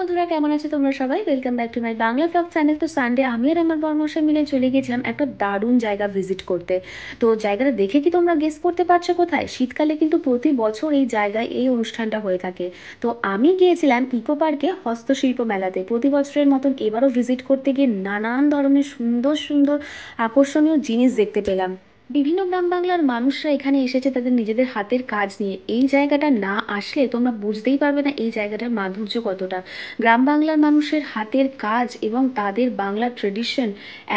বন্ধুরা, কেমন আছো তোমরা সবাই? Welcome back to my Bangla blog channel. তো সানডে আমি আর আমার বরমশাই মিলে চলে গেছিলাম একটা দারুণ জায়গা ভিজিট করতে। তো জায়গাটা দেখে কি তোমরা গেস করতে পারছো কোথায়? শীতকালে কিন্তু প্রতি বছর এই জায়গায় এই অনুষ্ঠানটা হয়ে থাকে। তো আমি গিয়েছিলাম ইকো পার্কে হস্তশিল্প মেলাতে। প্রতি বছরের মতন এবারও ভিজিট করতে গিয়ে নানান ধরনের সুন্দর সুন্দর আকর্ষণীয় জিনিস দেখতে পেলাম। বিভিন্ন গ্রাম বাংলার মানুষরা এখানে এসেছে তাদের নিজেদের হাতের কাজ নিয়ে। এই জায়গাটা না আসলে তোমরা বুঝতেই পারবে না এই জায়গাটার মাধুর্য কতটা। গ্রাম বাংলার মানুষের হাতের কাজ এবং তাদের বাংলা ট্রেডিশন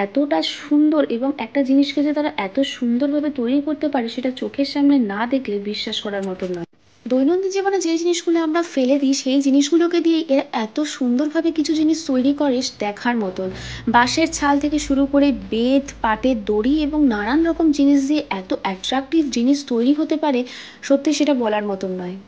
এতটা সুন্দর, এবং একটা জিনিসকে যে তারা এত সুন্দরভাবে তৈরি করতে পারে সেটা চোখের সামনে না দেখলে বিশ্বাস করার মতো নয়। দৈনন্দিন জীবনে যে জিনিসগুলো আমরা ফেলে দিই সেই জিনিসগুলোকে দিয়ে এরা এত সুন্দরভাবে কিছু জিনিস তৈরি করে দেখার মতন। বাঁশের ছাল থেকে শুরু করে বেত, পাটের দড়ি এবং নানান রকম জিনিস দিয়ে এত অ্যাট্রাকটিভ জিনিস তৈরি হতে পারে, সত্যি সেটা বলার মতন নয়।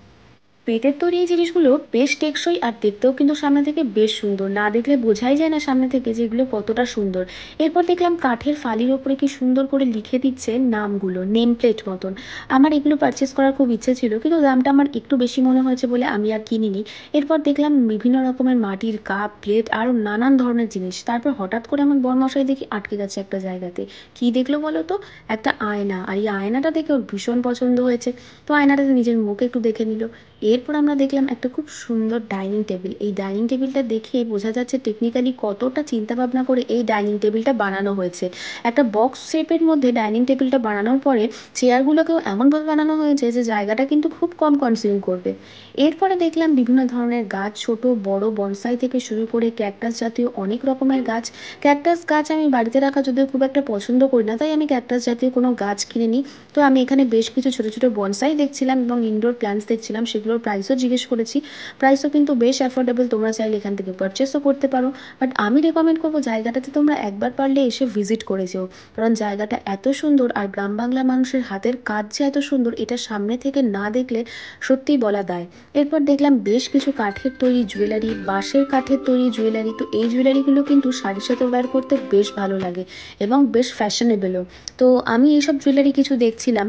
পেটের তৈরি এই জিনিসগুলো বেশ টেকসই আর দেখতেও কিন্তু সামনে থেকে বেশ সুন্দর, না দেখলে বোঝাই যায় না সামনে থেকে যে এগুলো কতটা সুন্দর। এরপর দেখলাম কাঠের ফালির ওপরে কি সুন্দর করে লিখে দিচ্ছে নামগুলো, নেম প্লেট মতন। আমার এগুলো পারচেস করার খুব ইচ্ছে ছিল, কিন্তু দামটা আমার একটু বেশি মনে হয়েছে বলে আমি আর কিনিনি। এরপর দেখলাম বিভিন্ন রকমের মাটির কাপ, প্লেট আরও নানান ধরনের জিনিস। তারপর হঠাৎ করে আমার বরমশাই দেখি আটকে গেছে একটা জায়গাতে। কি দেখলো বলো তো? একটা আয়না। আর এই আয়নাটা দেখে ওর ভীষণ পছন্দ হয়েছে। তো আয়নাটাতে নিজের মুখ একটু দেখে নিল। এরপর আমরা দেখলাম একটা খুব সুন্দর ডাইনিং টেবিল। এই ডাইনিং টেবিলটা দেখে বোঝা যাচ্ছে টেকনিক্যালি কতটা চিন্তাভাবনা করে এই ডাইনিং টেবিলটা বানানো হয়েছে। একটা বক্স শেপের মধ্যে ডাইনিং টেবিলটা বানানোর পরে চেয়ারগুলোকেও এমনভাবে বানানো হয়েছে যে জায়গাটা কিন্তু খুব কম কনজিউম করবে। এরপরে দেখলাম বিভিন্ন ধরনের গাছ, ছোট বড় বনসাই থেকে শুরু করে ক্যাকটাস জাতীয় অনেক রকমের গাছ। ক্যাকটাস গাছ আমি বাড়িতে রাখা যদিও খুব একটা পছন্দ করি না, তাই আমি ক্যাকটাস জাতীয় কোনো গাছ কিনে নিই। তো আমি এখানে বেশ কিছু ছোটো ছোটো বনসাই দেখছিলাম এবং ইনডোর প্ল্যান্টস দেখছিলাম, সেগুলোর প্রাইসও জিজ্ঞেস করেছি। প্রাইসও কিন্তু বেশ অ্যাফোর্ডেবল, তোমরা চাইলে এখান থেকে পারচেসও করতে পারো। বাট আমি রেকমেন্ড করবো জায়গাটাতে তোমরা একবার পারলে এসে ভিজিট করে যেও, কারণ জায়গাটা এত সুন্দর আর গ্রাম বাংলার মানুষের হাতের কাজ যে এত সুন্দর এটা সামনে থেকে না দেখলে সত্যিই বলা দায়। এরপর দেখলাম বেশ কিছু কাঠের তৈরি জুয়েলারি, বাঁশের কাঠের তৈরি জুয়েলারি। তো এই জুয়েলারিগুলো কিন্তু শাড়ির সাথে ওয়্যার করতে বেশ ভালো লাগে এবং বেশ ফ্যাশনেবেলও। তো আমি এইসব জুয়েলারি কিছু দেখছিলাম।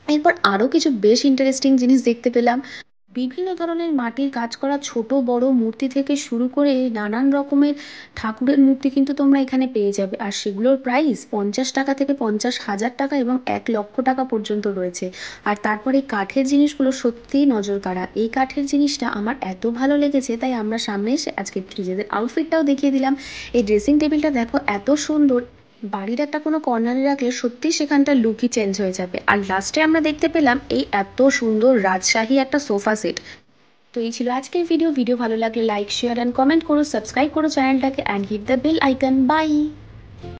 এরপর আরও কিছু বেশ ইন্টারেস্টিং জিনিস দেখতে পেলাম। বিভিন্ন ধরনের মাটির কাজ করা ছোট বড় মূর্তি থেকে শুরু করে নানান রকমের ঠাকুরের মূর্তি কিন্তু তোমরা এখানে পেয়ে যাবে, আর সেগুলোর প্রাইস 50 টাকা থেকে 50,000 টাকা এবং 1 লক্ষ টাকা পর্যন্ত রয়েছে। আর তারপরে এই কাঠের জিনিসগুলো সত্যিই নজর কাড়া। এই কাঠের জিনিসটা আমার এত ভালো লেগেছে, তাই আমরা সামনে এসে আজকে একটু নিজেদের আউটফিটটাও দেখিয়ে দিলাম। এই ড্রেসিং টেবিলটা দেখো এত সুন্দর, বাড়ির একটা কোনো কর্নারে রাখলে সত্যিই সেখানটার লুকই চেঞ্জ হয়ে যাবে। আর লাস্টে আমরা দেখতে পেলাম এই এত সুন্দর রাজশাহী একটা সোফা সেট। তো এই ছিল আজকের ভিডিও। ভিডিও ভালো লাগলে লাইক, শেয়ার অ্যান্ড কমেন্ট করো, সাবস্ক্রাইব করো চ্যানেলটাকে and hit the bell icon. By.